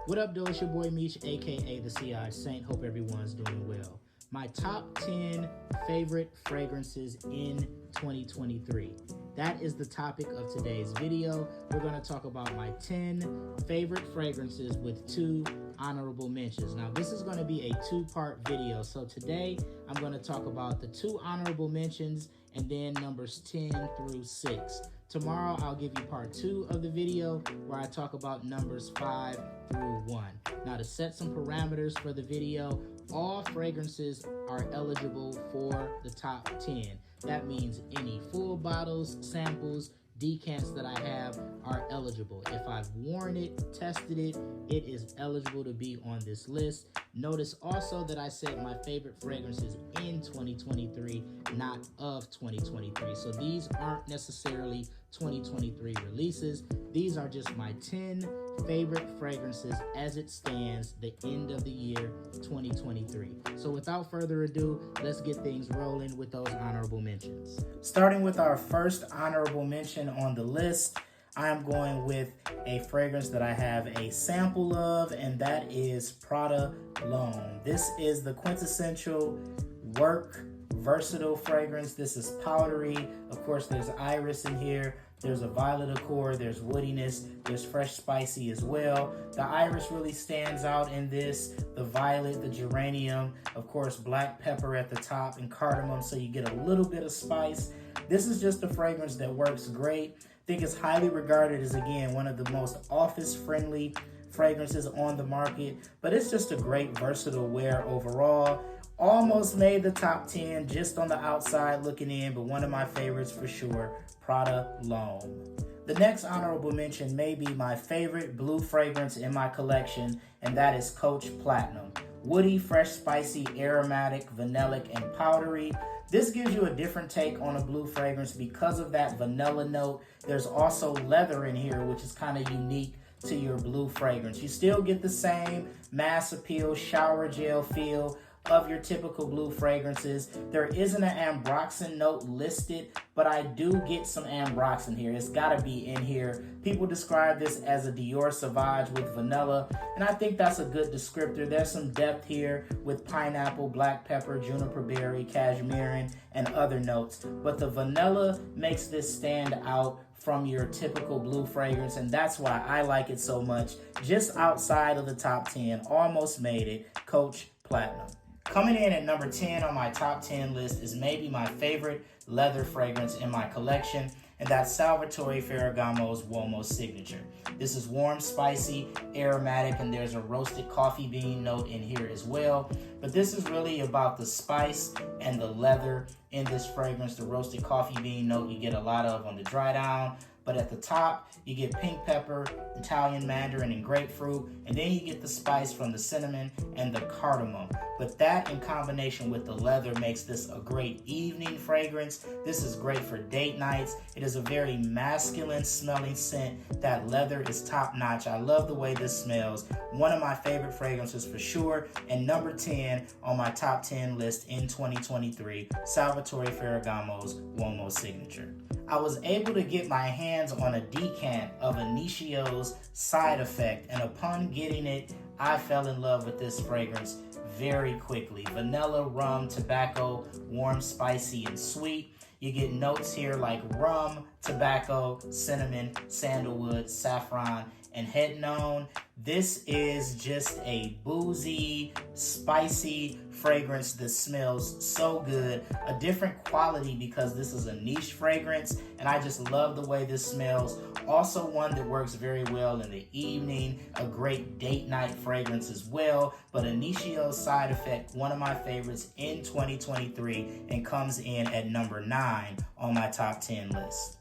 What up, though? It's your boy Meech, aka the Sillage Saint. Hope everyone's doing well. My top 10 favorite fragrances in 2023. That is the topic of today's video. We're going to talk about my 10 favorite fragrances with 2 honorable mentions. Now, this is going to be a 2-part video. So today, I'm going to talk about the 2 honorable mentions and then numbers 10 through 6. Tomorrow, I'll give you part 2 of the video where I talk about numbers 5 through 1. Now, to set some parameters for the video, all fragrances are eligible for the top 10. That means any full bottles, samples, decants that I have are eligible. If I've worn it, tested it, it is eligible to be on this list. Notice also that I said my favorite fragrances in 2023, not of 2023. So these aren't necessarily 2023 releases. These are just my 10 favorite fragrances as it stands the end of the year 2023. So without further ado, let's get things rolling with those honorable mentions. Starting with our first honorable mention on the list, I'm going with a fragrance that I have a sample of, and that is Prada L'Homme. This is the quintessential work versatile fragrance. This is powdery. Of course, there's iris in here. There's a violet accord, there's woodiness, there's fresh spicy as well. The iris really stands out in this, the violet, the geranium, of course, black pepper at the top and cardamom, so you get a little bit of spice. This is just a fragrance that works great. I think it's highly regarded as, again, one of the most office-friendly fragrances on the market, but it's just a great versatile wear overall. Almost made the top 10 just on the outside looking in, but one of my favorites for sure, Prada L'Homme. The next honorable mention may be my favorite blue fragrance in my collection, and that is Coach Platinum. Woody, fresh, spicy, aromatic, vanillic, and powdery. This gives you a different take on a blue fragrance because of that vanilla note. There's also leather in here, which is kind of unique to your blue fragrance. You still get the same mass appeal, shower gel feel of your typical blue fragrances. There isn't an ambroxan note listed, but I do get some ambroxan here. It's gotta be in here. People describe this as a Dior Sauvage with vanilla, and I think that's a good descriptor. There's some depth here with pineapple, black pepper, juniper berry, cashmere, and other notes, but the vanilla makes this stand out from your typical blue fragrance, and that's why I like it so much. Just outside of the top 10, almost made it, Coach Platinum. Coming in at number 10 on my top 10 list is maybe my favorite leather fragrance in my collection, and that's Salvatore Ferragamo's Uomo Signature. This is warm, spicy, aromatic, and there's a roasted coffee bean note in here as well. But this is really about the spice and the leather in this fragrance. The roasted coffee bean note you get a lot of on the dry down. But at the top, you get pink pepper, Italian mandarin, and grapefruit. And then you get the spice from the cinnamon and the cardamom. But that in combination with the leather makes this a great evening fragrance. This is great for date nights. It is a very masculine smelling scent. That leather is top notch. I love the way this smells. One of my favorite fragrances for sure. And number 10 on my top 10 list in 2023, Salvatore Ferragamo's Uomo Signature. I was able to get my hands on a decant of Inicio's Side Effect, and upon getting it, I fell in love with this fragrance very quickly. Vanilla, rum, tobacco, warm, spicy, and sweet. You get notes here like rum, tobacco, cinnamon, sandalwood, saffron, and headnone. This is just a boozy, spicy fragrance that smells so good. A different quality because this is a niche fragrance, and I just love the way this smells. Also one that works very well in the evening, a great date night fragrance as well. But Inicio's Side Effect, one of my favorites in 2023, and comes in at number 9 on my top 10 list.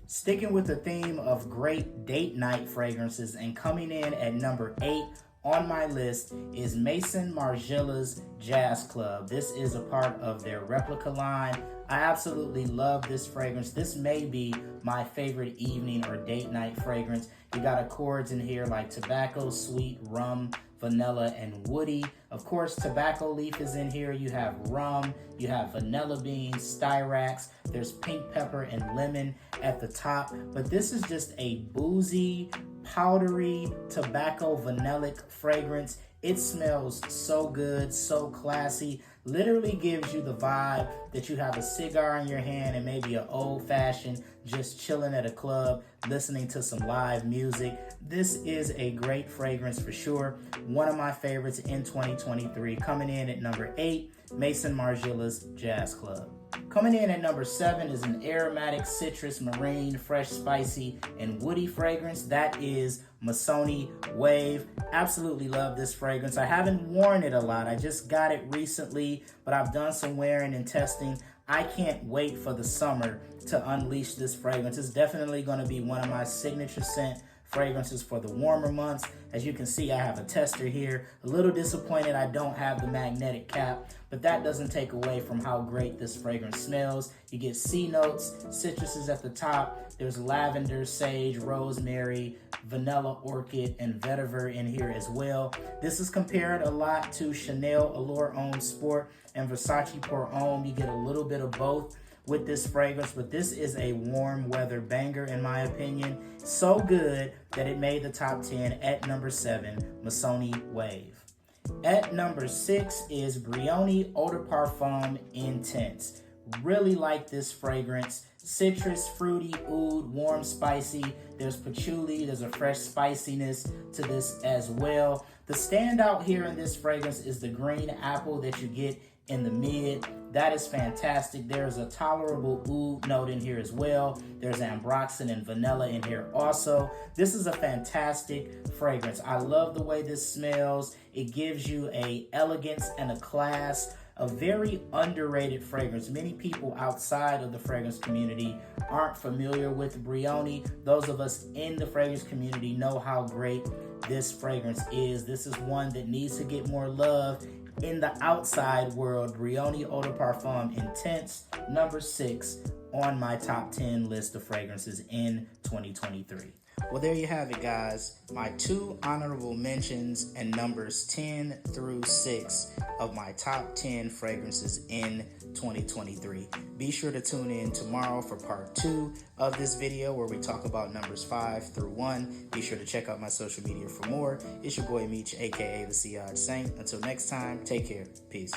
Sticking with the theme of great date night fragrances and coming in at number 8 on my list is Maison Margiela's Jazz Club. This is a part of their replica line. I absolutely love this fragrance. This may be my favorite evening or date night fragrance. You got accords in here like tobacco, sweet, rum, vanilla, and woody. Of course, tobacco leaf is in here. You have rum, you have vanilla beans, styrax, there's pink pepper and lemon at the top. But this is just a boozy, powdery, tobacco vanillic fragrance. It smells so good, so classy. Literally gives you the vibe that you have a cigar in your hand and maybe an old-fashioned just chilling at a club, listening to some live music. This is a great fragrance for sure. One of my favorites in 2023. Coming in at number 8, Maison Margiela's Jazz Club. Coming in at number 7 is an aromatic citrus, marine, fresh, spicy, and woody fragrance. That is Missoni Wave. Absolutely love this fragrance. I haven't worn it a lot. I just got it recently, but I've done some wearing and testing. I can't wait for the summer to unleash this fragrance. It's definitely going to be one of my signature scent fragrances for the warmer months. As you can see, I have a tester here. A little disappointed I don't have the magnetic cap, but that doesn't take away from how great this fragrance smells. You get C notes, citruses at the top. There's lavender, sage, rosemary, vanilla orchid, and vetiver in here as well. This is compared a lot to Chanel Allure Homme Sport and Versace Pour Homme. You get a little bit of both with this fragrance, but this is a warm weather banger in my opinion. So good that it made the top 10 at number 7, Missoni Wave. At number 6 is Brioni Eau de Parfum Intense. Really like this fragrance. Citrus, fruity, oud, warm, spicy. There's patchouli, there's a fresh spiciness to this as well. The standout here in this fragrance is the green apple that you get in the mid. That is fantastic. There's a tolerable oud note in here as well. There's ambroxan and vanilla in here also. This is a fantastic fragrance. I love the way this smells. It gives you a elegance and a class. A very underrated fragrance. Many people outside of the fragrance community aren't familiar with Brioni. Those of us in the fragrance community know how great this fragrance is. This is one that needs to get more love in the outside world. Brioni Eau de Parfum Intense, number 6 on my top 10 list of fragrances in 2023. Well, there you have it, guys. My 2 honorable mentions and numbers 10 through 6 of my top 10 fragrances in 2023. Be sure to tune in tomorrow for part 2 of this video where we talk about numbers 5 through 1. Be sure to check out my social media for more. It's your boy Meech, aka the Sillage Saint. Until next time, take care. Peace.